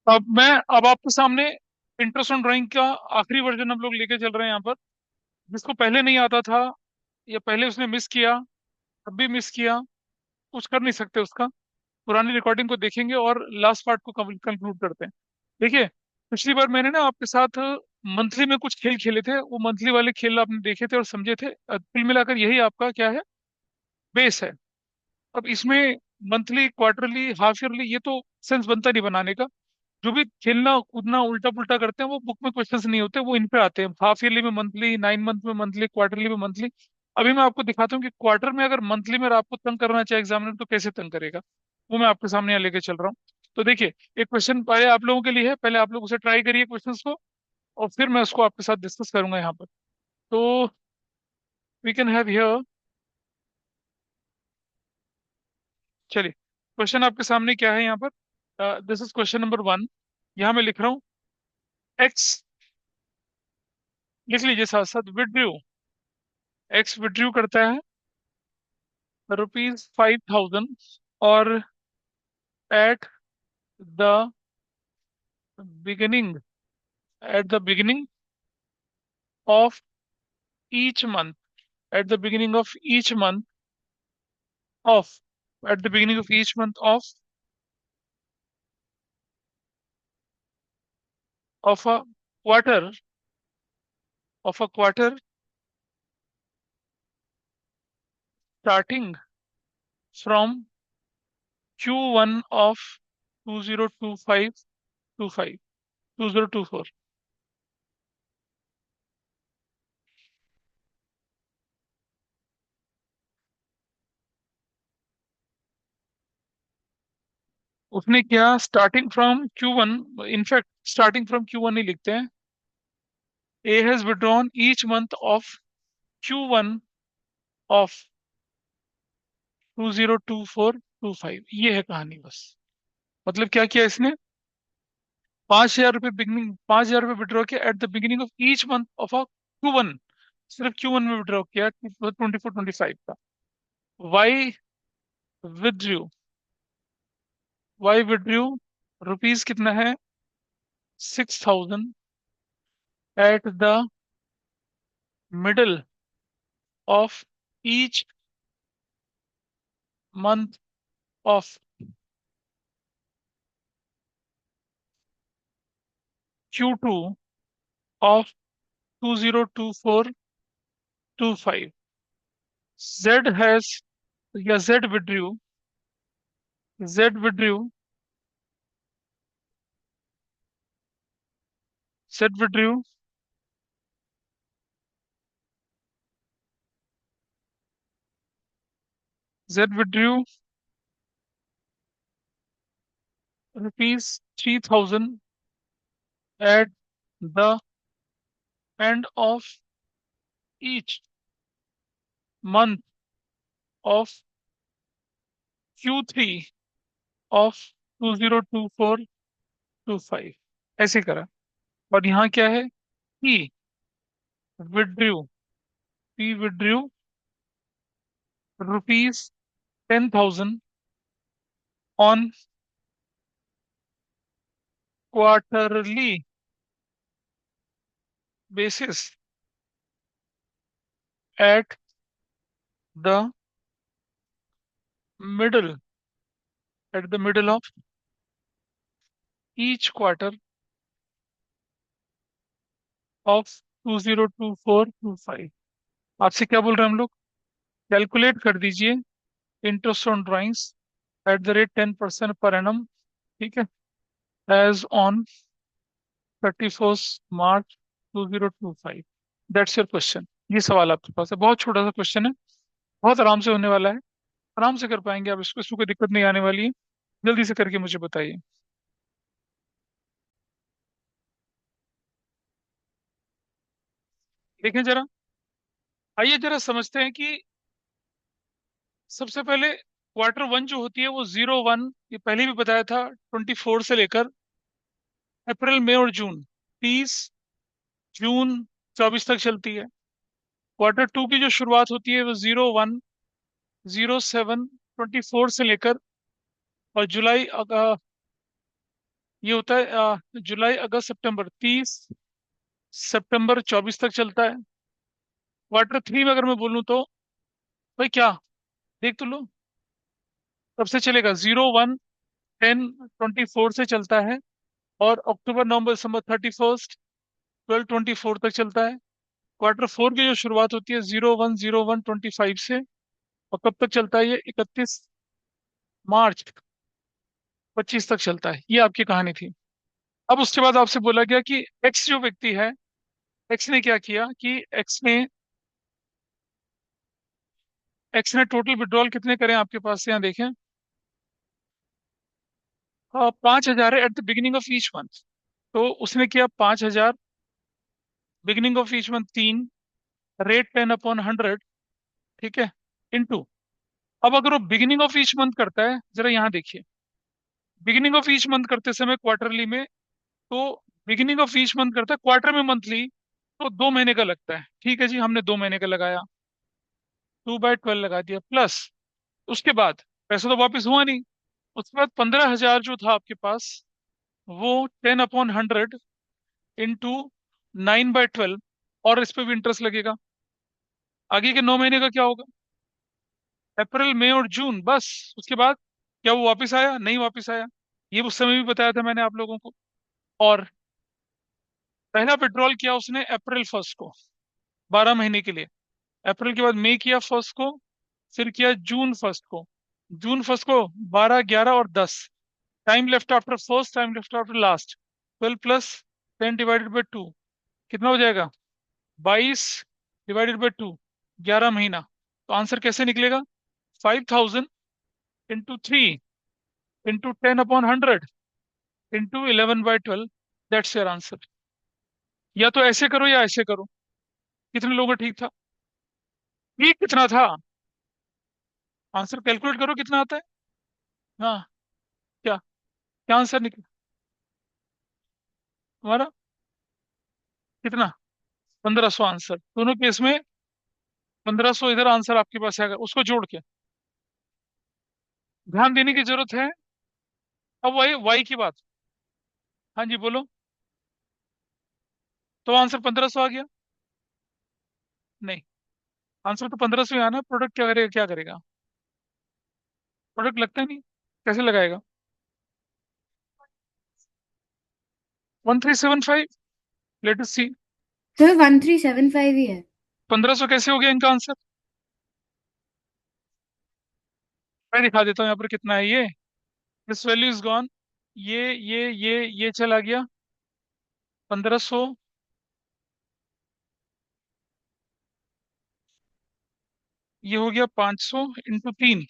अब आपके सामने इंटरेस्ट ऑन ड्राइंग का आखिरी वर्जन हम लोग लेके चल रहे हैं यहाँ पर। जिसको पहले नहीं आता था या पहले उसने मिस किया, अब भी मिस किया, कुछ कर नहीं सकते उसका। पुरानी रिकॉर्डिंग को देखेंगे और लास्ट पार्ट को कंक्लूड करते हैं। देखिए, पिछली बार मैंने ना आपके साथ मंथली में कुछ खेल खेले थे, वो मंथली वाले खेल आपने देखे थे और समझे थे। कुल मिलाकर यही आपका क्या है, बेस है। अब इसमें मंथली, क्वार्टरली, हाफ ईयरली, ये तो सेंस बनता नहीं बनाने का। जो भी खेलना कूदना उल्टा पुल्टा करते हैं वो बुक में क्वेश्चंस नहीं होते, वो इन पे आते हैं। हाफ ईयरली में मंथली, 9 मंथ में मंथली, क्वार्टरली में मंथली। अभी मैं आपको दिखाता हूँ कि क्वार्टर में अगर मंथली में आपको तंग करना चाहे एग्जामिनर तो कैसे तंग करेगा। वो मैं आपके सामने यहाँ लेके चल रहा हूँ। तो देखिए, एक क्वेश्चन पहले आप लोगों के लिए है, पहले आप लोग उसे ट्राई करिए क्वेश्चंस को, और फिर मैं उसको आपके साथ डिस्कस करूंगा यहाँ पर। तो वी कैन हैव हियर, चलिए क्वेश्चन आपके सामने क्या है यहाँ पर। This is question number 1। यहाँ मैं लिख रहा हूँ एक्स, लिख लीजिए साथ साथ, विड्रू। एक्स विड्रू करता है ₹5,000, और eight the beginning eight the beginning of each month eight the beginning of each month of eight the beginning of each month of a quarter quarter starting from Q1 of 2024। उसने क्या, starting from Q1, in fact starting from Q1 ही लिखते हैं। A has withdrawn each month of Q1 of 2024-25। ये है कहानी बस। मतलब क्या किया इसने, 5,000 रुपये बिगनिंग, 5,000 रुपये विड्रॉ किया eight the beginning of each month of a Q1। सिर्फ Q1 में विड्रॉ किया 24-25 का। वाई विथड्रू, रुपीज कितना है, 6,000 at the middle of each month of Q2 of 2024-25। Z has, या Z withdrew, Z withdrew Z withdrew rupees 3,000 at the end of each month of Q3 of 2024-25। ऐसे करा। और यहाँ क्या है, P withdrew, P withdrew rupees 10,000 on quarterly basis at the middle of each quarter of 2024-25। आपसे क्या बोल रहे हैं हम लोग, कैलकुलेट कर दीजिए interest on drawings at the rate 10% per annum, ठीक है, as on 31 March 2025। That's your question. ये सवाल आपके पास है, बहुत छोटा सा क्वेश्चन है, बहुत आराम से होने वाला है। आराम से कर पाएंगे आप इसको, इसको कोई दिक्कत नहीं आने वाली है। जल्दी से करके मुझे बताइए। देखें जरा, आइए जरा समझते हैं कि सबसे पहले Q1 जो होती है वो 01, ये पहले भी बताया था, 24 से लेकर अप्रैल, मई और जून, 30 जून 24 तक चलती है। Q2 की जो शुरुआत होती है वो 01, 07, 24 से लेकर, और जुलाई ये होता है जुलाई अगस्त सितंबर, 30 सितंबर 24 तक चलता है। क्वार्टर 3 में अगर मैं बोलूँ तो भाई क्या, देख तो लो। कब से चलेगा? 01/10/24 से चलता है। और अक्टूबर नवंबर दिसंबर 31/12/24 तक चलता है। क्वार्टर 4 की जो शुरुआत होती है 01/01/25 से, और कब तक चलता है? ये 31 मार्च 25 तक चलता है। ये आपकी कहानी थी। अब उसके बाद आपसे बोला गया कि एक्स जो व्यक्ति है, एक्स ने क्या किया कि एक्स ने टोटल विड्रॉल कितने करें आपके पास से, यहाँ देखें। 5,000 है eight the beginning of each month. तो उसने किया 5,000, beginning of each month 3, rate 10/100, ठीक है, इनटू। अब अगर वो बिगिनिंग ऑफ ईच मंथ करता है, जरा यहाँ देखिए, बिगिनिंग ऑफ ईच मंथ करते समय क्वार्टरली में, तो बिगिनिंग ऑफ ईच मंथ करता है, क्वार्टर में मंथली, तो 2 महीने का लगता है। ठीक है जी, हमने 2 महीने का लगाया, 2/12 लगा दिया, प्लस उसके बाद पैसा तो वापस हुआ नहीं। उसके बाद 15,000 जो था आपके पास, वो 10/100 इंटू 9/12, और इस पे भी इंटरेस्ट लगेगा। आगे के 9 महीने का क्या होगा? अप्रैल मई और जून, बस। उसके बाद क्या वो वापस आया? नहीं वापस आया। ये उस समय भी बताया था मैंने आप लोगों को। और पहला विड्रॉल किया उसने अप्रैल 1 को, 12 महीने के लिए। अप्रैल के बाद मई किया 1 को, फिर किया जून 1 को। जून 1 को 12, 11 और 10। Time left after first, time left after last, 12 + 10 divided by 2, कितना हो जाएगा? 22 डिवाइडेड बाई 2, 11 महीना। तो आंसर कैसे निकलेगा? 5,000 into 3 into 10/100 into 11/12। That's your answer. या तो ऐसे करो या ऐसे करो। कितने लोगों का ठीक था? ठीक कितना था? आंसर कैलकुलेट करो कितना आता है। हाँ, क्या क्या आंसर निकला तुम्हारा? कितना? 1,500 आंसर दोनों केस में। 1,500 इधर आंसर आपके पास आएगा, उसको जोड़ के ध्यान देने की जरूरत है। अब वही वाई की बात। हाँ जी बोलो। तो आंसर 1,500 आ गया? नहीं, आंसर तो 1,500 ही आना। प्रोडक्ट क्या करेगा, क्या करेगा? प्रोडक्ट लगता ही नहीं, कैसे लगाएगा? 1,375। लेट अस सी। तो 1375 ही है। 1,500 कैसे हो गया इनका आंसर? मैं दिखा देता हूँ यहाँ पर कितना है ये। This value is gone. ये चला गया। 1,500, ये हो गया 500 इंटू 3,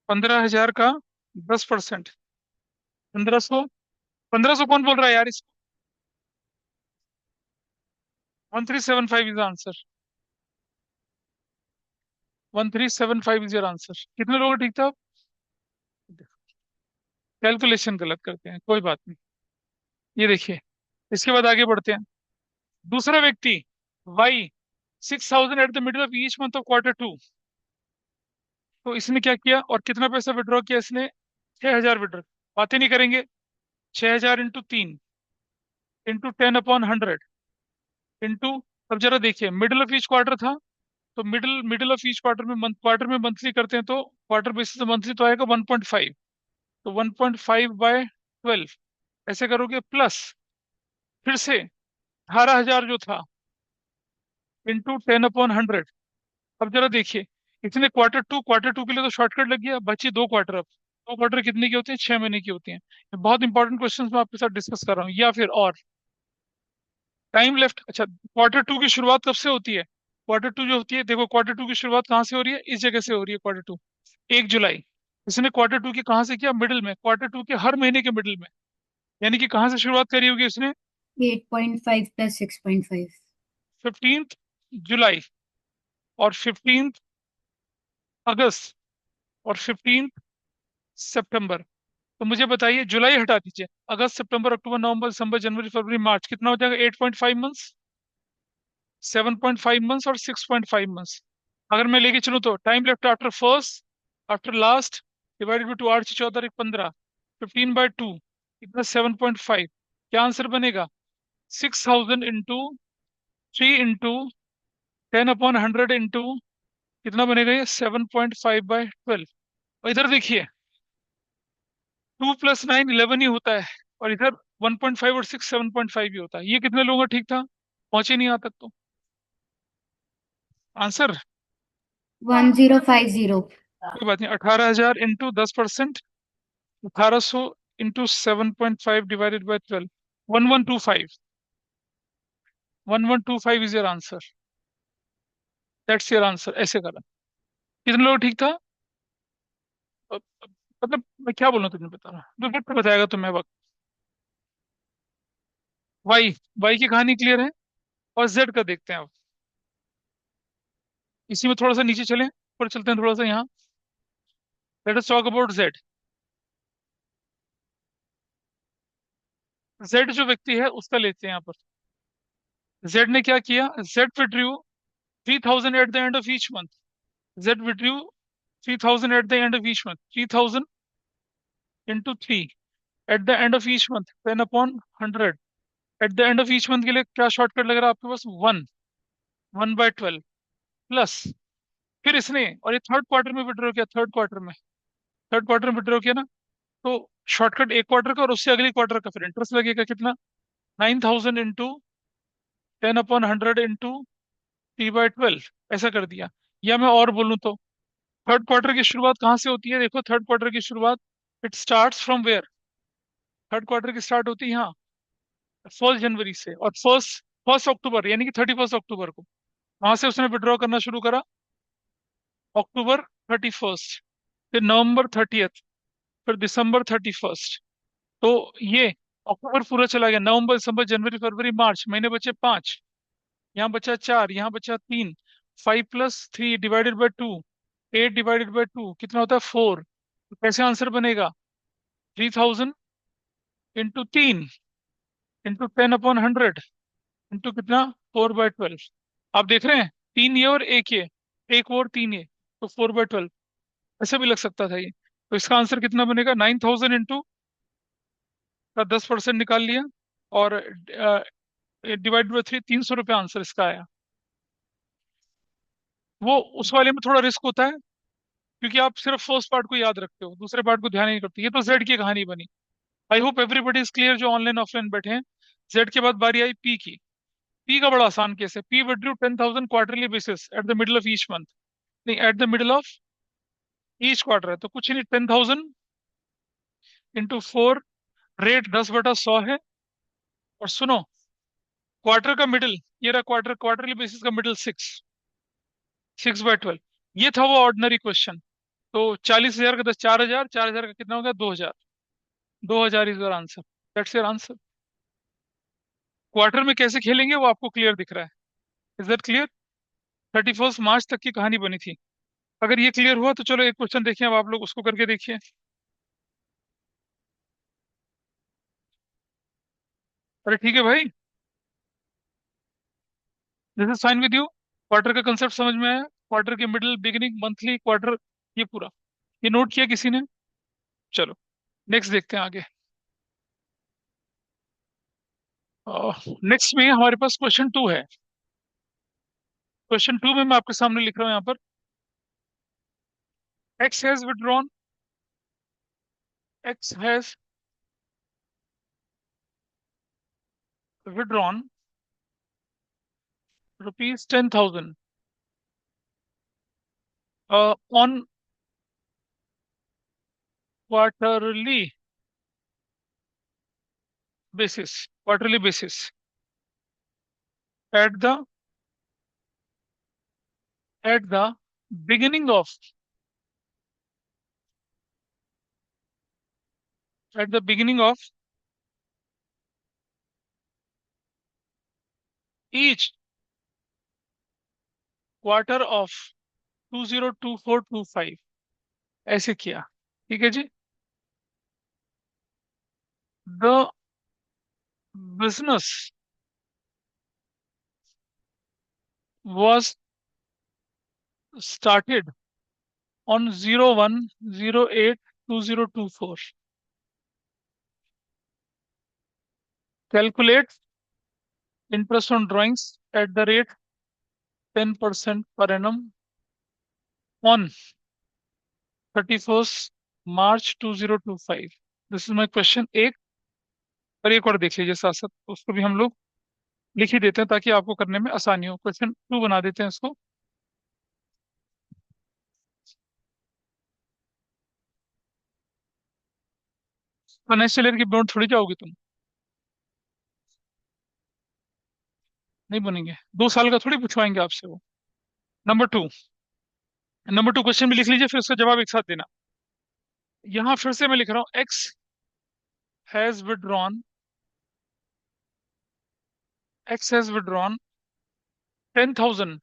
15,000 का 10%। 1,500, 1,500 कौन बोल रहा है यार इसको? 1,375 is answer. 1,375 is your answer. कितने लोग ठीक था? कैलकुलेशन गलत करते हैं, कोई बात नहीं। ये देखिए, इसके बाद आगे बढ़ते हैं। दूसरा व्यक्ति, Y, 6,000 at the middle of each month of quarter 2। तो इसने क्या किया और कितना पैसा विड्रॉ किया इसने? 6,000 विड्रॉ। बातें नहीं करेंगे। 6,000 इंटू 3 इंटू 10/100 इंटू। अब जरा देखिए, मिडिल ऑफ ईच क्वार्टर था, तो middle middle of each quarter में क्वार्टर में मंथली करते हैं, तो क्वार्टर बेसिस मंथली तो आएगा 1.5। तो 1.5/12 ऐसे करोगे, प्लस फिर से 18,000 जो था इंटू 10/100। अब जरा देखिए, इसने क्वार्टर टू के लिए तो शॉर्टकट लग गया, बची 2 क्वार्टर। अब 2 क्वार्टर कितने की होती है? 6 महीने की होती है। ये बहुत इंपॉर्टेंट क्वेश्चन मैं आपके साथ डिस्कस कर रहा हूँ। या फिर और टाइम लेफ्ट, अच्छा, क्वार्टर 2 की शुरुआत कब से होती है? क्वार्टर 2 जो होती है, देखो क्वार्टर 2 की शुरुआत कहाँ से हो रही है? इस जगह से हो रही है। क्वार्टर 2 1 जुलाई। इसने क्वार्टर 2 की कहाँ से किया? मिडिल में, क्वार्टर 2 के हर महीने के मिडिल में। यानी कि कहाँ से शुरुआत करी होगी उसने? 8.5 + 6.5। 15 जुलाई, और 15 अगस्त, और 15 सितंबर। तो मुझे बताइए, जुलाई हटा दीजिए, अगस्त सितंबर अक्टूबर नवंबर दिसंबर जनवरी फरवरी मार्च, कितना हो जाएगा? 8.5 मंथ्स, 7.5 मंथ्स और 6.5 मंथ्स। अगर मैं लेके चलूँ तो time left after first, after last, divided by 2, 8 से 14 एक 15। 15/2 कितना 7.5। क्या आंसर बनेगा? 6,000 इंटू 3 इंटू 10/100 इंटू कितना बनेगा ये 7.5/12। और इधर देखिए 2 + 9 11 ही होता है, और इधर 1.5 और 6 7.5 ही होता है। ये कितने लोगों का ठीक था? पहुंचे नहीं यहाँ तक तो। आंसर 1050। कोई बात नहीं, 18,000 into 10%, 1800 into 7.5 divided by 12, 1125। 1125 is your answer. That's your answer. ऐसे करा। कितने लोग ठीक था? अ- मतलब मैं क्या बोलूं, तुझे बता रहा हूँ, तो वक्त बताएगा तुम्हें वक्त। वाई, वाई की कहानी क्लियर है। और जेड का देखते हैं अब। इसी में थोड़ा सा नीचे चलें, ऊपर चलते हैं थोड़ा सा यहाँ। Let us talk about Z. Z जो व्यक्ति है उसका लेते हैं यहाँ पर। जेड ने क्या किया? Z withdrew 3,000 at the end of each month. Z withdrew 3,000 at the end of each month. 3,000 into 3 at the end of each month, 10/100। At the end of each month के लिए क्या शॉर्टकट लग रहा है आपके पास? 1/12 प्लस। फिर इसने, और ये थर्ड क्वार्टर में विड्रॉ किया, थर्ड क्वार्टर में विड्रॉ किया ना, तो शॉर्टकट एक क्वार्टर का और उससे अगले क्वार्टर का फिर इंटरेस्ट लगेगा कितना? 9,000 इंटू 10/100 इंटू T/12, ऐसा कर दिया। या मैं और बोलूं तो थर्ड क्वार्टर की शुरुआत कहाँ से होती है? देखो थर्ड क्वार्टर की शुरुआत, it starts from where? Third quarter की स्टार्ट होती है यहाँ 1 जनवरी से, और फर्स्ट फर्स्ट अक्टूबर यानी कि 31 अक्टूबर को वहां से उसने विड्रॉ करना शुरू करा। अक्टूबर 31, फिर नवंबर 30, फिर दिसंबर 31। तो ये अक्टूबर पूरा चला गया, नवंबर दिसंबर जनवरी फरवरी मार्च, महीने बचे 5, यहाँ बचा 4, यहाँ बचा 3। 5 + 3 डिवाइडेड बाई 2, 8 डिवाइडेड बाई 2 कितना होता है? 4। तो कैसे आंसर बनेगा? 3,000 इंटू 3 इंटू 10/100 इंटू कितना? 4/12। आप देख रहे हैं, 3 ये और 1 ये, एक वो और 3 ये, तो 4/12। ऐसे भी लग सकता था ये। तो इसका आंसर कितना बनेगा? 9,000 इंटू का 10% निकाल लिया, और डिवाइड बाई 3, 300 रुपये आंसर इसका आया। वो उस वाले में थोड़ा रिस्क होता है, क्योंकि आप सिर्फ फर्स्ट पार्ट को याद रखते हो, दूसरे पार्ट को ध्यान नहीं करते। ये तो जेड की कहानी बनी। I hope everybody is clear जो ऑनलाइन ऑफलाइन बैठे हैं। जेड के बाद बारी आई पी की। पी का बड़ा आसान केस है। P withdrew 10,000 quarterly basis at the middle of each month. नहीं, at the middle of each quarter है, तो कुछ नहीं, 10,000 इंटू 4, रेट 10/100 है। और सुनो, क्वार्टर का मिडिल, ये रहा क्वार्टर, क्वार्टरली बेसिस का मिडिल 6, 6/12। ये था वो ऑर्डिनरी क्वेश्चन। तो 40,000 का 10, 4,000, 4,000 का कितना हो गया? 2,000। 2,000 is your answer. That's your answer. Quarter में कैसे खेलेंगे वो आपको क्लियर दिख रहा है। Is that clear? 31 मार्च तक की कहानी बनी थी। अगर ये क्लियर हुआ तो चलो एक क्वेश्चन देखिए, अब आप लोग उसको करके देखिए। अरे ठीक है भाई, this is fine with you. Quarter का कंसेप्ट समझ में आया? क्वार्टर के मिडिल, बिगिनिंग, मंथली, क्वार्टर, ये पूरा, ये नोट किया किसी ने? चलो नेक्स्ट देखते हैं आगे। नेक्स्ट में हमारे पास क्वेश्चन 2 है। क्वेश्चन 2 में मैं आपके सामने लिख रहा हूँ यहाँ पर। X has withdrawn, x has withdrawn ₹10,000 on quarterly basis, quarterly basis at the beginning of at the beginning of each quarter of 2024-25, ऐसे किया। ठीक है जी। The business was started on 01/08/2024। Calculate interest on drawings at the rate 10% per annum on 31st March 2025। This is my question एक। और एक और देख लीजिए साथ साथ, उसको भी हम लोग लिख ही देते हैं ताकि आपको करने में आसानी हो। क्वेश्चन टू बना देते हैं इसको। फाइनेंशियल ईयर की बोर्ड थोड़ी जाओगी तुम, नहीं बनेंगे। 2 साल का थोड़ी पूछवाएंगे आपसे वो। Number two, number two question भी लिख लीजिए, फिर उसका जवाब एक साथ देना। यहां फिर से मैं लिख रहा हूं, x has withdrawn, x has withdrawn 10,000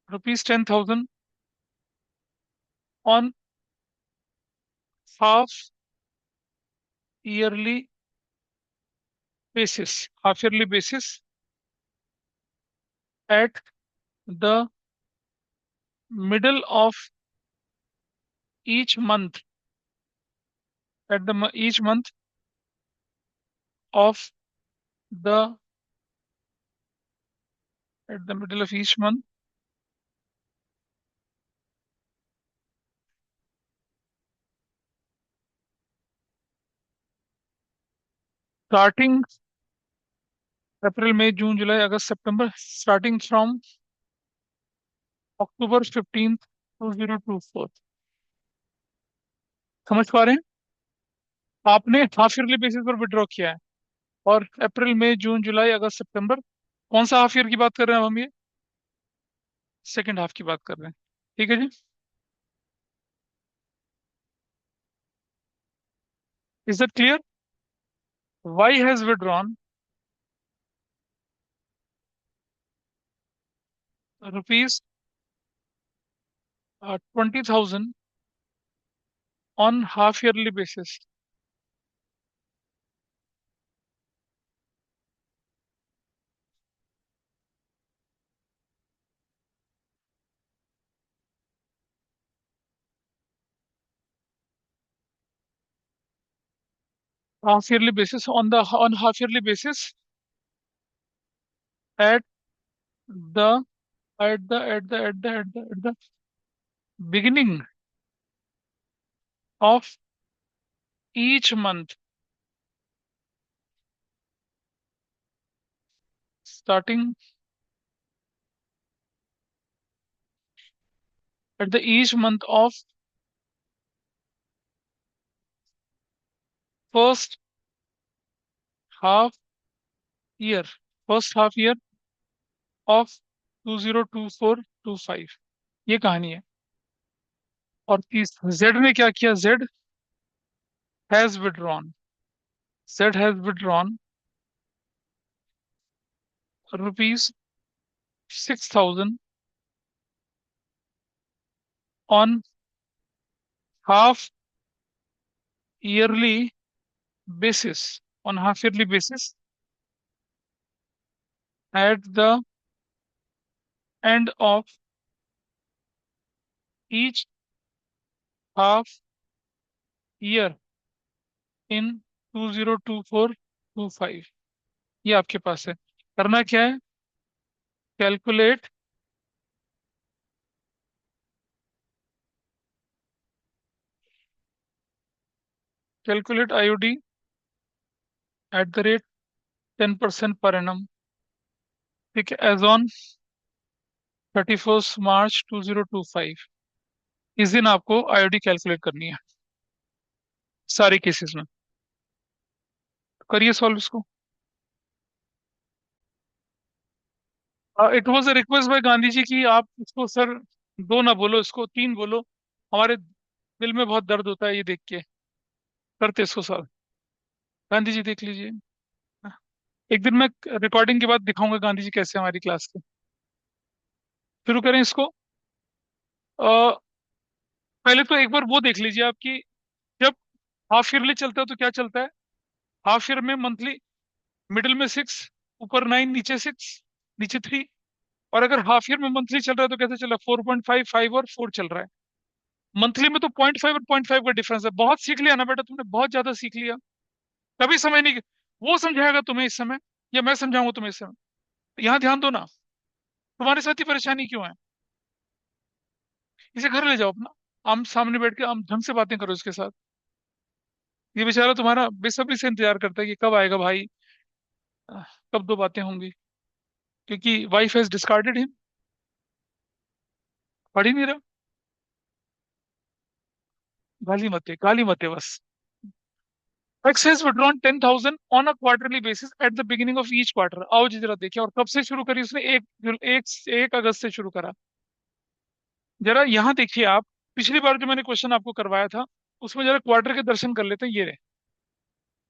rupees, 10,000 on half yearly basis, half yearly basis at the middle of each month, at each month of the, at the middle of each month, starting April, May, June, July, August, September, starting from October 15th 2024। समझ पा रहे हैं? आपने half yearly basis पर withdraw किया है, और अप्रैल, मई, जून, जुलाई, अगस्त, सितंबर, कौन सा हाफ ईयर की बात कर रहे हैं अब हम? ये सेकेंड हाफ की बात कर रहे हैं। ठीक है जी, is that clear? Y has withdrawn rupees 20,000 on half yearly basis। Half yearly basis, on half yearly basis at the at the beginning of each month, starting at the each month of first half year, first half year of 2024-25। ये कहानी है। और तीस, Z ने क्या किया? Z has withdrawn, Z has withdrawn rupees 6,000 on half yearly basis, on half yearly basis at the end of each half year in 2024-25। ये आपके पास है। करना क्या है? Calculate, calculate IOD eight the rate 10% per annum. ठीक है, as on 31st March 2025। इस दिन आपको आईओडी कैलकुलेट करनी है सारे केसेस में। करिए सॉल्व इसको। It was a request by Gandhi ji की आप इसको सर दो ना बोलो, इसको तीन बोलो। हमारे दिल में बहुत दर्द होता है ये देख के। करते इसको सॉल्व। गांधी जी देख लीजिए। एक दिन मैं रिकॉर्डिंग के बाद दिखाऊंगा गांधी जी कैसे हमारी क्लास के। शुरू करें इसको। अ, पहले तो एक बार वो देख लीजिए आपकी, जब हाफ ईयरली चलता है तो क्या चलता है? हाफ ईयर में मंथली, मिडिल में 6, ऊपर 9, नीचे 6, नीचे 3। और अगर हाफ ईयर में मंथली चल रहा है तो कैसे चल रहा है? 4.5, 5 और 4 चल रहा है। मंथली में तो 0.5 और 0.5 का डिफरेंस है। बहुत सीख लिया ना बेटा तुमने, बहुत ज्यादा सीख लिया। कभी समझ नहीं, वो समझाएगा तुम्हें इस समय या मैं समझाऊंगा तुम्हें इस समय? यहाँ ध्यान दो ना, तुम्हारे साथ ही परेशानी क्यों है? इसे घर ले जाओ अपना, आम सामने बैठ के आम ढंग से बातें करो इसके साथ। ये बेचारा तुम्हारा बेसब्री से इंतजार करता है कि कब आएगा भाई, आह, कब दो बातें होंगी, क्योंकि वाइफ हैज डिस्कार्डेड हिम। पढ़ ही नहीं रहा। गाली मत दे बस। X has withdrawn 10,000 on a quarterly basis at the beginning of each quarter। आओ जी जरा देखिए, और कब से शुरू करी उसने? एक अगस्त से शुरू करा। जरा यहाँ देखिए आप, पिछली बार जो मैंने क्वेश्चन आपको करवाया था, उसमें जरा क्वार्टर के दर्शन कर लेते हैं, ये रहे।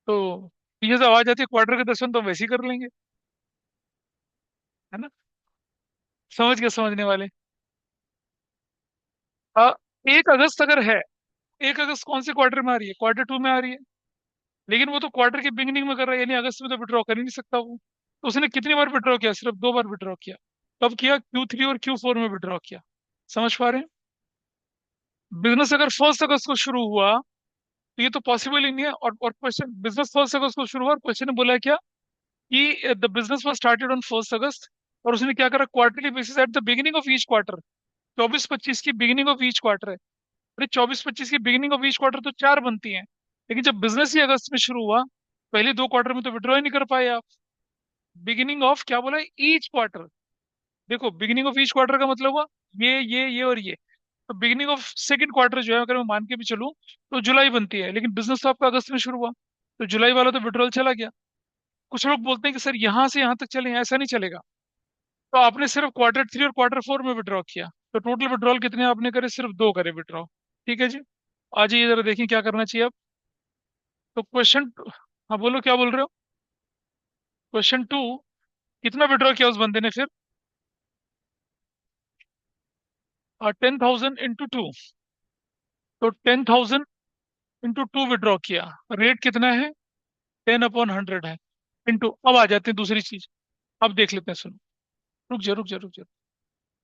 तो ये जो आवाज आती है क्वार्टर के दर्शन, तो हम वैसे ही कर लेंगे, है ना? समझ गए समझने वाले? आ, 1 अगस्त अगर है, 1 अगस्त कौन से क्वार्टर में आ रही है? Q2 में आ रही है। लेकिन वो तो क्वार्टर के बिगिनिंग में कर रहा है, यानी अगस्त में तो विड्रॉ कर ही नहीं सकता वो। तो उसने कितनी बार विड्रॉ किया? सिर्फ 2 बार विड्रॉ किया। कब किया? Q3 और Q4 में विड्रॉ किया। समझ पा रहे हैं? बिजनेस अगर 1 अगस्त को शुरू हुआ, तो ये तो पॉसिबल ही नहीं है। और क्वेश्चन, बिजनेस 1 अगस्त को शुरू हुआ और क्वेश्चन ने बोला क्या कि the business was started on 1 अगस्त। और उसने क्या करा? Quarterly basis at the beginning of each quarter. 24-25 की बिगिनिंग ऑफ ईच क्वार्टर है। अरे 24-25 की बिगिनिंग ऑफ ईच क्वार्टर तो 4 बनती है। लेकिन जब बिजनेस ही अगस्त में शुरू हुआ, पहले 2 क्वार्टर में तो विड्रॉ ही नहीं कर पाए आप। बिगिनिंग ऑफ क्या बोला? Each quarter. देखो, बिगिनिंग ऑफ ईच क्वार्टर का मतलब हुआ ये और ये। तो बिगिनिंग ऑफ सेकंड क्वार्टर जो है, अगर मैं मान के भी चलूं, तो जुलाई बनती है, लेकिन बिजनेस तो आपका अगस्त में शुरू हुआ, तो जुलाई वाला तो विड्रॉल चला गया। कुछ लोग बोलते हैं कि सर यहाँ से यहाँ तक चले, ऐसा नहीं चलेगा। तो आपने सिर्फ Q3 और Q4 में विड्रॉ किया, तो टोटल विड्रॉल कितने आपने करे? सिर्फ 2 करे विड्रॉ। ठीक है जी। आ जाइए जरा देखिए क्या करना चाहिए अब। तो क्वेश्चन, हाँ बोलो क्या बोल रहे हो? Q2, कितना विड्रॉ किया उस बंदे ने फिर? 10,000 × 2। तो 10,000 × 2 विड्रॉ किया। रेट कितना है? 10/100 है। इंटू, अब आ जाते हैं दूसरी चीज। अब देख लेते हैं, सुनो। रुक जा।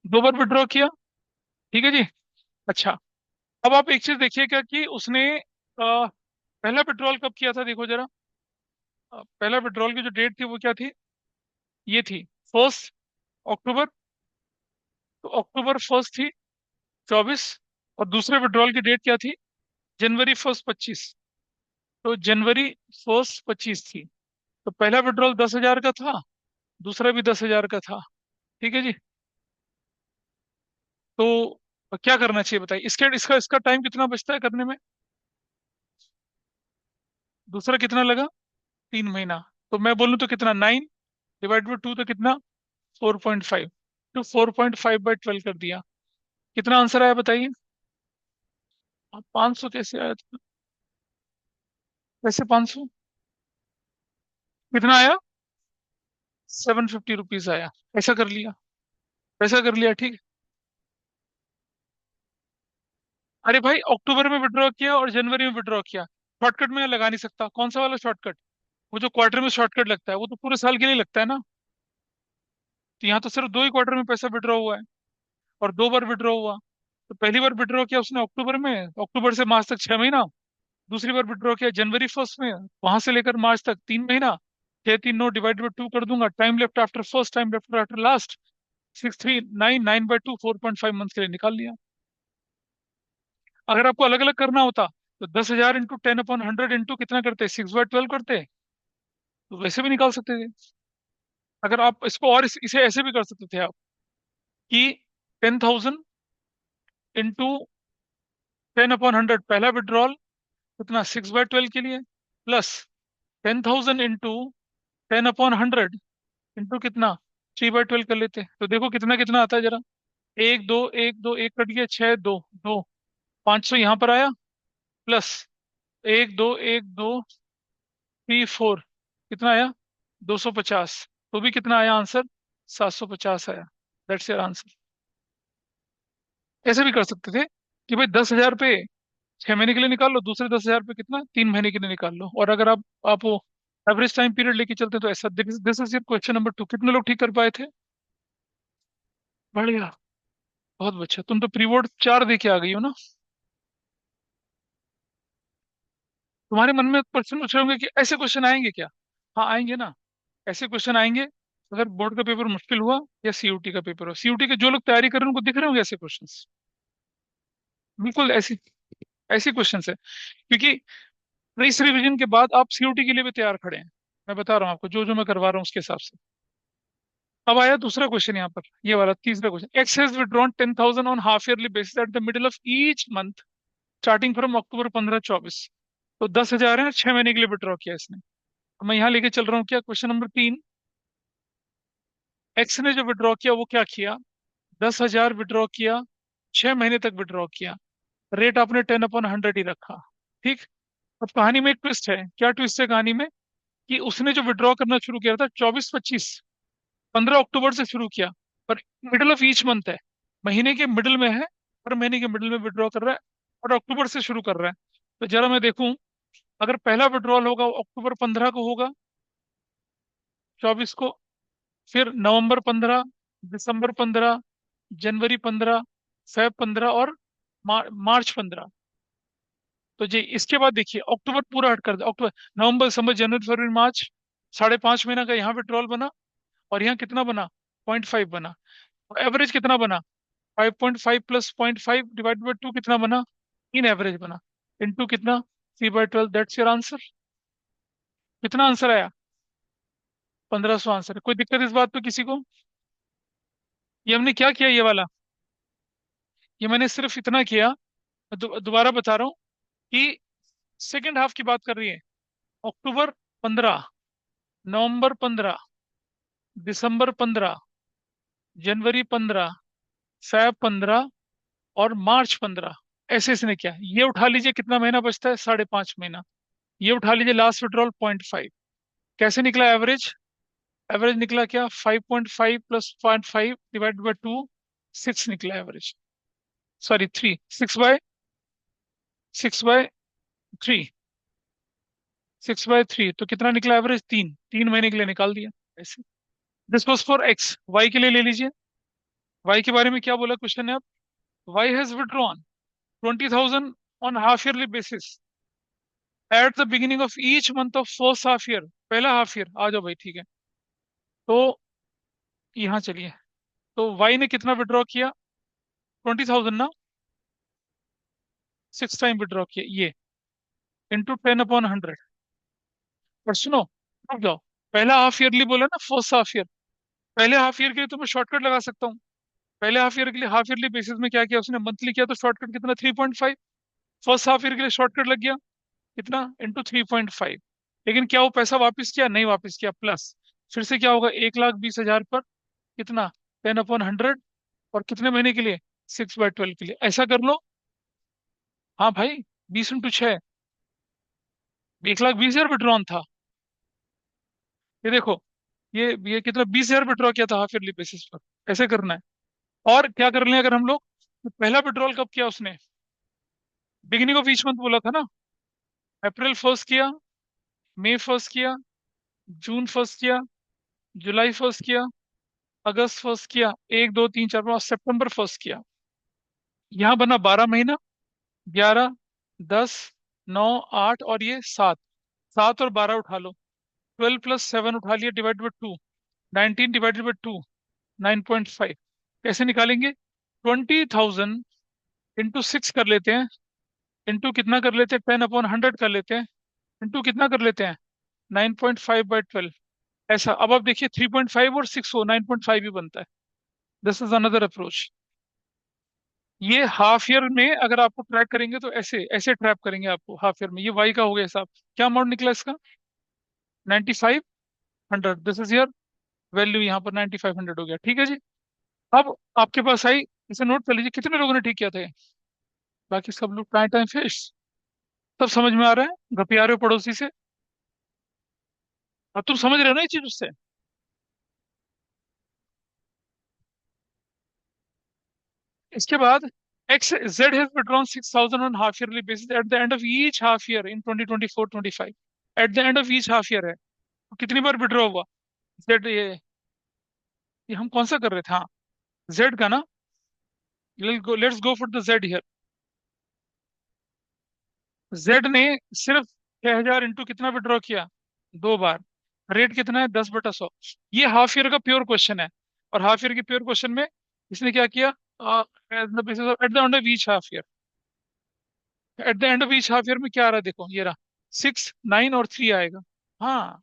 2 बार विड्रॉ किया, ठीक है जी। अच्छा, अब आप एक चीज देखिएगा कि उसने पहला विड्रॉल कब किया था, देखो जरा। पहला विड्रॉल की जो डेट थी वो क्या थी? ये थी 1 अक्टूबर। तो October 1 थी 24। और दूसरे विड्रॉल की डेट क्या थी? January 1 25। तो January 1 25 थी। तो पहला विड्रॉल 10,000 का था, दूसरा भी 10,000 का था। ठीक है जी। तो क्या करना चाहिए बताइए? इसके इसका इसका टाइम कितना बचता है करने में? दूसरा कितना लगा? 3 महीना। तो मैं बोलूँ तो कितना? 9 ÷ 2 तो कितना? 4.5। तो 4.5/12 कर दिया। कितना आंसर आया बताइए? 500 कैसे आया था? कैसे 500? कितना आया? 750 रुपीज आया। ऐसा कर लिया, ऐसा कर लिया, ठीक है। अरे भाई, अक्टूबर में विड्रॉ किया और जनवरी में विड्रॉ किया। शॉर्टकट में लगा नहीं सकता। कौन सा वाला शॉर्टकट? वो जो क्वार्टर में शॉर्टकट लगता है, वो तो पूरे साल के लिए लगता है ना। तो यहाँ तो सिर्फ 2 ही क्वार्टर में पैसा विड्रॉ हुआ है, और 2 बार विड्रॉ हुआ। तो पहली बार विड्रॉ किया उसने अक्टूबर में, अक्टूबर से मार्च तक 6 महीना। दूसरी बार विड्रॉ किया January 1 में, वहां से लेकर मार्च तक 3 महीना। 6 3 9 ÷ 2 कर दूंगा। Time left after first, time left after last. 6 3 9, 9/2, 4.5 month के लिए निकाल लिया। अगर आपको अलग अलग करना होता, तो 10,000 इंटू 10/100 इंटू कितना करते? 6/12 करते। तो वैसे भी निकाल सकते थे। अगर आप इसको और इसे ऐसे भी कर सकते थे आप, कि 10,000 इंटू 10/100 पहला विड्रॉल, कितना? 6/12 के लिए, प्लस 10,000 इंटू 10/100 इंटू कितना? 3/12 कर लेते। तो देखो कितना कितना आता है जरा। एक दो एक दो, एक कट गया, 6 2 2, 500 यहाँ पर आया, प्लस एक दो 3 4, कितना आया? 250। तो भी कितना आया आंसर? 750 आया। That's your answer. ऐसे भी कर सकते थे कि भाई 10,000 पे 6 महीने के लिए निकाल लो, दूसरे 10,000 पे कितना? 3 महीने के लिए निकाल लो। और अगर आप वो एवरेज टाइम पीरियड लेके चलते तो ऐसा। This is your question number 2। कितने लोग ठीक कर पाए थे? बढ़िया, बहुत अच्छा। तुम तो प्री बोर्ड 4 दे के आ गई हो ना। तुम्हारे मन में क्वेश्चन पूछ रहे होंगे कि ऐसे क्वेश्चन आएंगे क्या? हाँ आएंगे ना। ऐसे क्वेश्चन आएंगे अगर बोर्ड का पेपर मुश्किल हुआ या सीयूटी का पेपर हो। सीयूटी के जो लोग तैयारी कर रहे हैं उनको दिख रहे होंगे ऐसे क्वेश्चंस। बिल्कुल ऐसी ऐसी क्वेश्चंस है, क्योंकि इस रिवीजन के बाद आप सीयूटी के लिए भी तैयार खड़े हैं। मैं बता रहा हूँ आपको, जो जो मैं करवा रहा हूँ उसके हिसाब से। अब आया दूसरा क्वेश्चन यहाँ पर, ये वाला तीसरा question. X has withdrawn 10,000 on half yearly basis at the middle of each month starting from October 15-24। तो 10,000 है, 6 महीने के लिए विड्रॉ किया इसने। अब मैं यहाँ लेके चल रहा हूँ क्या, क्वेश्चन नंबर 3। एक्स ने जो विड्रॉ किया वो क्या किया, 10,000 विड्रॉ किया, 6 महीने तक विड्रॉ किया। रेट आपने 10/100 ही रखा। ठीक। अब कहानी में एक ट्विस्ट है। क्या ट्विस्ट है कहानी में? कि उसने जो विड्रॉ करना शुरू किया था 24-25, 15 अक्टूबर से शुरू किया, पर मिडिल ऑफ ईच मंथ है, महीने के मिडिल में है, हर महीने के मिडिल में विड्रॉ कर रहा है, और अक्टूबर से शुरू कर रहा है। तो जरा मैं देखूं, अगर पहला विड्रॉल होगा वो अक्टूबर 15 को होगा, 24 को, फिर नवंबर 15, दिसंबर 15, जनवरी 15, फेब 15 और मार्च 15। तो जी इसके बाद देखिए अक्टूबर पूरा हट कर दे, अक्टूबर, नवंबर, दिसंबर, जनवरी, फरवरी, मार्च, 5.5 महीना का यहाँ विड्रॉल बना, और यहाँ कितना बना, 0.5 बना। और एवरेज कितना बना, 5.5 प्लस 0.5 डिवाइड बाई 2 कितना बना, इन एवरेज बना, इनटू कितना, 3/12। That's your answer. कितना आंसर आया, 1,500 आंसर है। कोई दिक्कत इस बात पे किसी को? ये हमने क्या किया, ये वाला, ये मैंने सिर्फ इतना किया, मैं दोबारा बता रहा हूँ कि सेकेंड हाफ की बात कर रही है। अक्टूबर 15, नवंबर 15, दिसंबर 15, जनवरी 15, फेब 15 और मार्च 15। ऐसे इसने किया। ये उठा लीजिए कितना महीना बचता है, 5.5 महीना। ये उठा लीजिए लास्ट विड्रॉल 0.5। कैसे निकला एवरेज? एवरेज निकला क्या, 5.5 प्लस 0.5 डिवाइड बाई 2, 6 निकला एवरेज। सॉरी 3, 6/3, 6/3, तो कितना निकला एवरेज, 3 महीने के लिए निकाल दिया ऐसे। This was for X. Y के लिए ले लीजिए। वाई के बारे में क्या बोला क्वेश्चन है? अब Y has withdrawn 20,000 on half yearly basis at the beginning of each month of first half year. पहला हाफ ईयर आ जाओ भाई, ठीक है। तो यहाँ चलिए, तो वाई ने कितना विड्रॉ किया, 20,000 ना, 6 टाइम विड्रॉ किया ये, इंटू 10/100। और सुनो, रुक जाओ, पहला हाफ ईयरली बोला ना, फर्स्ट हाफ ईयर। पहले हाफ ईयर के लिए तो मैं शॉर्टकट लगा सकता हूँ। पहले हाफ ईयर के लिए हाफ ईयरली बेसिस में क्या किया उसने, मंथली किया, तो शॉर्टकट कितना, 3.5। फर्स्ट हाफ ईयर के लिए शॉर्टकट लग गया कितना, इंटू 3.5। लेकिन क्या वो पैसा वापस किया, नहीं वापस किया, प्लस फिर से क्या होगा, 1,20,000 पर कितना, 10/100, और कितने महीने के लिए, 6/12 के लिए। ऐसा कर लो। हाँ भाई, 20 × 6, 1,20,000 विड्रॉन था। ये देखो, ये कितना, 20,000 विड्रॉ किया था हाफ ईयरली बेसिस पर। ऐसे करना है। और क्या कर लें अगर हम लोग, तो पहला विड्रॉल कब किया उसने, बिगिनिंग ऑफ ईच मंथ बोला था ना। अप्रैल फर्स्ट किया, मई फर्स्ट किया, जून फर्स्ट किया, जुलाई फर्स्ट किया, अगस्त फर्स्ट किया, 1, 2, 3, 4, 5, सितंबर फर्स्ट किया। यहाँ बना 12 महीना, 11, 10, 9, 8 और ये 7। 7 और 12 उठा लो, 12 + 7 उठा लिया, डिवाइड बाई 2, 19 डिवाइडेड बाई 2, 9.5। कैसे निकालेंगे, 20,000 इंटू 6 कर लेते हैं, इंटू कितना कर लेते हैं, 10/100 कर लेते हैं, इंटू कितना कर लेते हैं, 9.5/12। ऐसा। अब आप देखिए 3.5 और 6 हो, 9.5 ही बनता है। This is another approach. ये हाफ ईयर में अगर आपको ट्रैक करेंगे तो ऐसे ऐसे ट्रैप करेंगे आपको हाफ ईयर में। ये वाई का हो गया हिसाब। क्या अमाउंट निकला इसका, 9,500। दिस इज योर वैल्यू, यहाँ पर 9,500 हो गया, ठीक है जी। अब आपके पास आई, इसे नोट कर लीजिए, कितने लोगों ने ठीक किया था ये? बाकी सब लोग टाइम टाइम फिश। सब समझ में आ रहा है, घपिया रहे हो पड़ोसी से। अब तुम समझ रहे हो ना ये चीज उससे। इसके बाद x Z has withdrawn 6,000 on half yearly basis at the end of each half year in 2024-25। At the end of each half year है, तो कितनी बार विड्रॉ हुआ जेड? ये हम कौन सा कर रहे थे, हाँ, जेड का ना। Let's go for the Z here. Z ने सिर्फ 6,000 इंटू कितना विड्रॉ किया? 2 बार। रेट कितना है? 10/100। ये हाफ ईयर का प्योर क्वेश्चन है। और हाफ ईयर के प्योर क्वेश्चन में इसने क्या किया? At the end of each half year, at the end of each half year में क्या आ रहा है देखो, ये रहा 6, 9 और 3 आएगा। हाँ,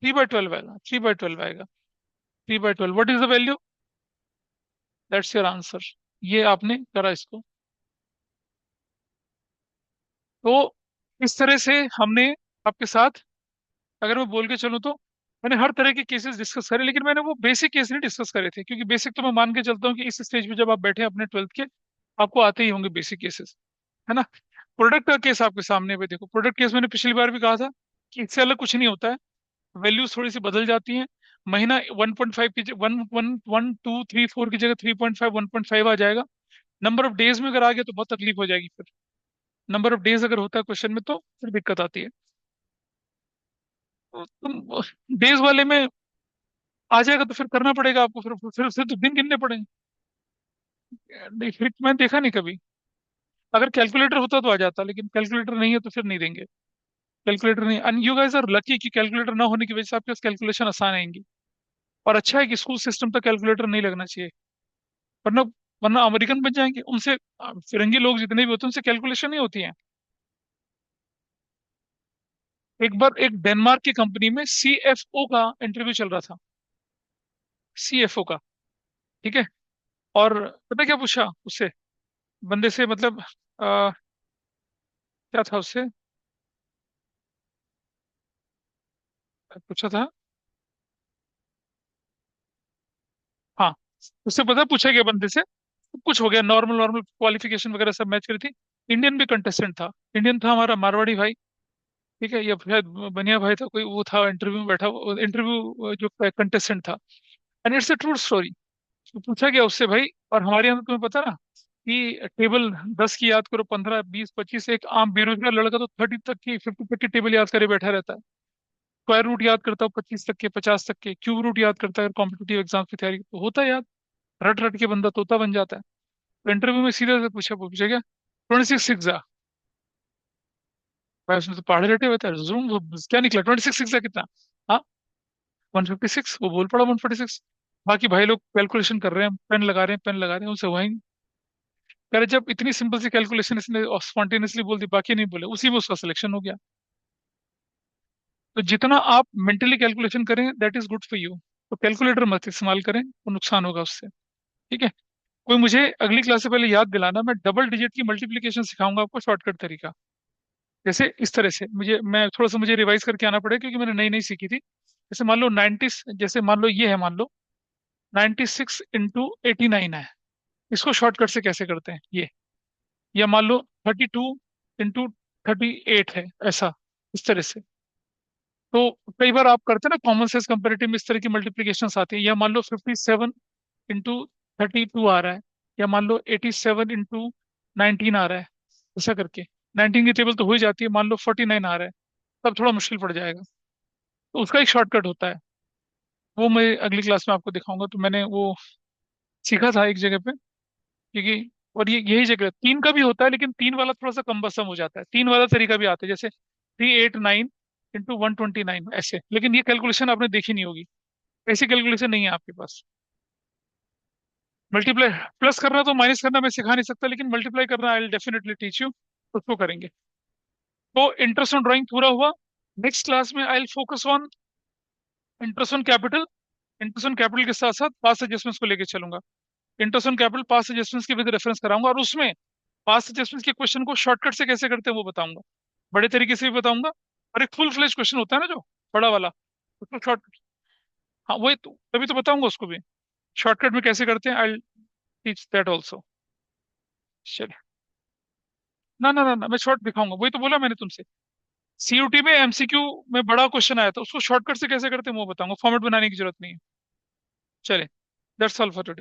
3/12 आएगा, 3/12 आएगा। 3/12, what is the value? That's your answer. ये आपने करा इसको। तो इस तरह से हमने आपके साथ, अगर मैं बोल के चलूँ तो, मैंने हर तरह के केसेस डिस्कस करे, लेकिन मैंने वो बेसिक केस नहीं डिस्कस करे थे, क्योंकि बेसिक तो मैं मान के चलता हूँ कि इस स्टेज पे जब आप बैठे हैं अपने 12th के, आपको आते ही होंगे बेसिक केसेस, है ना। प्रोडक्ट का केस आपके सामने पे देखो, प्रोडक्ट केस मैंने पिछली बार भी कहा था कि इससे अलग कुछ नहीं होता है। वैल्यूज थोड़ी सी बदल जाती हैं। महीना 1.5 की 1, 1, 1, 2, 3, 4 की जगह 3.5, 1.5 आ जाएगा। नंबर ऑफ डेज में अगर आ गया तो बहुत तकलीफ हो जाएगी फिर। नंबर ऑफ डेज अगर होता है क्वेश्चन में तो फिर दिक्कत आती है। तो तुम डेज वाले में आ जाएगा तो फिर करना पड़ेगा आपको, फिर तो दिन गिनने पड़ेंगे। नहीं, फिर मैं देखा नहीं कभी। अगर कैलकुलेटर होता तो आ जाता, लेकिन कैलकुलेटर नहीं है तो फिर नहीं देंगे। कैलकुलेटर नहीं, and you guys are lucky कि कैलकुलेटर ना होने की वजह से आपके पास कैलकुलेशन आसान आएंगी। और अच्छा है कि स्कूल सिस्टम तक कैलकुलेटर नहीं लगना चाहिए, वरना वरना अमेरिकन बन जाएंगे उनसे। फिरंगी लोग जितने भी होते हैं उनसे कैलकुलेशन नहीं होती है। एक बार एक डेनमार्क की कंपनी में सीएफओ का इंटरव्यू चल रहा था। सीएफओ का, ठीक है। और पता क्या पूछा उससे, बंदे से, मतलब क्या था उससे, पूछा था। हाँ, उससे पता पूछा गया बंदे से, सब कुछ हो गया, नॉर्मल नॉर्मल क्वालिफिकेशन वगैरह सब मैच करी थी। इंडियन भी कंटेस्टेंट था, इंडियन था हमारा मारवाड़ी भाई, ठीक है, या शायद बनिया भाई था कोई, वो था इंटरव्यू में बैठा, इंटरव्यू जो कंटेस्टेंट था। And it's a true story. तो पूछा गया उससे भाई, और हमारे यहाँ तो तुम्हें पता ना कि टेबल 10 की याद करो, 15, 20, 25, एक आम बेरोजगार लड़का तो 30 तक की, 50 तक की टेबल याद करे बैठा रहता है। स्क्वायर रूट याद करता हूँ 25 तक के, 50 तक के, क्यूब रूट याद करता है अगर कॉम्पिटेटिव एग्जाम की तैयारी, तो होता है याद। रट रट के बंदा तोता बन जाता है। तो इंटरव्यू में सीधे से पूछा क्या, 26 सिक्स। भाई उसमें तो पहाड़े रटे हुए थे, जूम वो क्या निकला, 26 सिक्स कितना? हाँ, 156, वो बोल पड़ा 146। बाकी भाई लोग कैलकुलेशन कर रहे हैं, पेन लगा रहे हैं, पेन लगा रहे हैं, उनसे वही नहीं। कह रहे जब इतनी सिंपल सी कैलकुलेशन इसने स्पॉन्टेनियसली बोल दी, बाकी नहीं बोले, उसी में उसका सिलेक्शन हो गया। तो जितना आप मेंटली कैलकुलेशन करें that is good for you. तो कैलकुलेटर मत इस्तेमाल करें, तो नुकसान होगा उससे। ठीक है। कोई मुझे अगली क्लास से पहले याद दिलाना, मैं डबल डिजिट की मल्टीप्लिकेशन सिखाऊंगा आपको, शॉर्टकट तरीका। जैसे इस तरह से मुझे रिवाइज करके आना पड़ेगा, क्योंकि मैंने नई नई सीखी थी। जैसे मान लो 90, जैसे मान लो ये है, मान लो 96 इंटू 89 है। इसको शॉर्टकट से कैसे करते हैं ये? या मान लो 32 इंटू 38 है, ऐसा, इस तरह से। तो कई बार आप करते हैं ना कॉमन सेंस कंपेरेटिव में, इस तरह की मल्टीप्लीकेशन आती है। या मान लो 57 इंटू 32 आ रहा है। या मान लो 87 इंटू 19 आ रहा है, ऐसा करके। 19 की टेबल तो हो ही जाती है, मान लो 49 आ रहा है, तब थोड़ा मुश्किल पड़ जाएगा। तो उसका एक शॉर्टकट होता है, वो मैं अगली क्लास में आपको दिखाऊंगा। तो मैंने वो सीखा था एक जगह पे, क्योंकि, और ये यही जगह 3 का भी होता है, लेकिन 3 वाला थोड़ा सा कम हो जाता है। 3 वाला तरीका भी आता है, जैसे 389 इंटू 129 ऐसे, लेकिन ये कैलकुलेशन आपने देखी नहीं होगी। ऐसी कैलकुलेशन नहीं है आपके पास। मल्टीप्लाई, प्लस करना तो माइनस करना मैं सिखा नहीं सकता, लेकिन मल्टीप्लाई करना I will definitely teach you, उसको करेंगे। तो इंटरेस्ट ऑन ड्राइंग पूरा हुआ। नेक्स्ट क्लास में I will focus on interest on capital. Interest on capital के साथ साथ पास्ट एडजस्टमेंट्स को लेकर चलूंगा। Interest on capital past adjustments के विद रेफरेंस कराऊंगा, और उसमें पास्ट एडजस्टमेंट्स के क्वेश्चन को शॉर्टकट से कैसे करते हैं वो बताऊंगा, बड़े तरीके से भी बताऊंगा। और एक फुल फ्लेज क्वेश्चन होता है ना जो बड़ा वाला, उसको शॉर्ट, हाँ वही तो, तभी तो बताऊंगा उसको भी शॉर्टकट में कैसे करते हैं। I teach that also. चलिए, ना मैं शॉर्ट दिखाऊंगा, वही तो बोला मैंने तुमसे। सीयूटी में एमसीक्यू में बड़ा क्वेश्चन आया था, उसको शॉर्टकट से कैसे करते हैं वो बताऊंगा, फॉर्मेट बनाने की जरूरत नहीं है। चले, दैट्स ऑल फॉर टुडे।